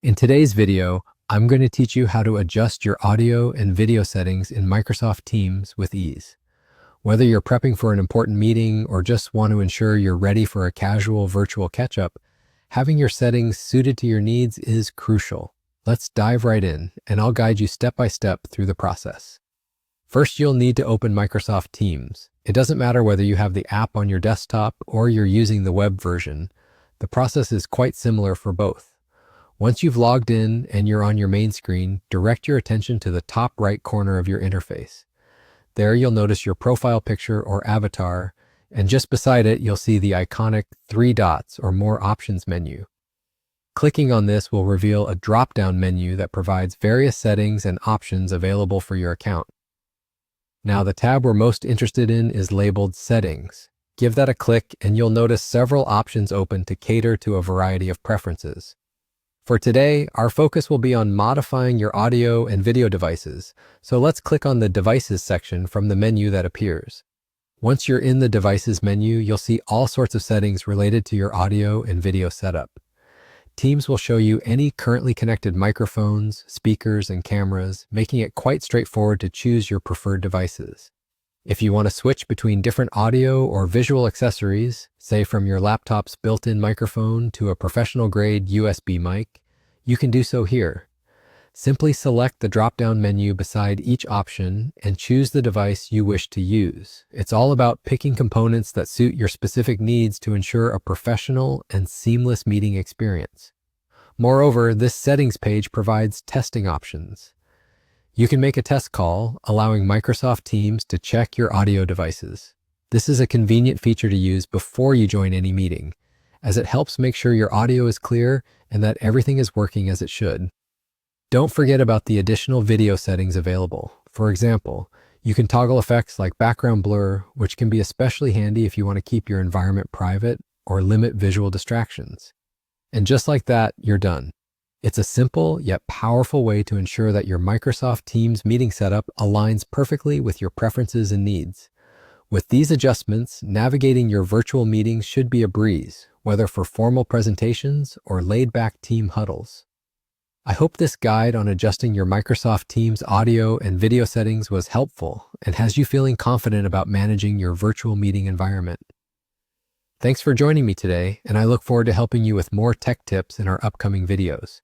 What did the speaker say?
In today's video, I'm going to teach you how to adjust your audio and video settings in Microsoft Teams with ease. Whether you're prepping for an important meeting or just want to ensure you're ready for a casual virtual catch-up, having your settings suited to your needs is crucial. Let's dive right in, and I'll guide you step by step through the process. First, you'll need to open Microsoft Teams. It doesn't matter whether you have the app on your desktop or you're using the web version. The process is quite similar for both. Once you've logged in and you're on your main screen, direct your attention to the top right corner of your interface. There you'll notice your profile picture or avatar, and just beside it you'll see the iconic 3 dots or More Options menu. Clicking on this will reveal a drop-down menu that provides various settings and options available for your account. Now the tab we're most interested in is labeled Settings. Give that a click and you'll notice several options open to cater to a variety of preferences. For today, our focus will be on modifying your audio and video devices, so let's click on the Devices section from the menu that appears. Once you're in the Devices menu, you'll see all sorts of settings related to your audio and video setup. Teams will show you any currently connected microphones, speakers, and cameras, making it quite straightforward to choose your preferred devices. If you want to switch between different audio or visual accessories, say from your laptop's built-in microphone to a professional-grade USB mic, you can do so here. Simply select the drop-down menu beside each option and choose the device you wish to use. It's all about picking components that suit your specific needs to ensure a professional and seamless meeting experience. Moreover, this settings page provides testing options. You can make a test call, allowing Microsoft Teams to check your audio devices. This is a convenient feature to use before you join any meeting, as it helps make sure your audio is clear and that everything is working as it should. Don't forget about the additional video settings available. For example, you can toggle effects like background blur, which can be especially handy if you want to keep your environment private or limit visual distractions. And just like that, you're done. It's a simple yet powerful way to ensure that your Microsoft Teams meeting setup aligns perfectly with your preferences and needs. With these adjustments, navigating your virtual meetings should be a breeze, whether for formal presentations or laid-back team huddles. I hope this guide on adjusting your Microsoft Teams audio and video settings was helpful and has you feeling confident about managing your virtual meeting environment. Thanks for joining me today, and I look forward to helping you with more tech tips in our upcoming videos.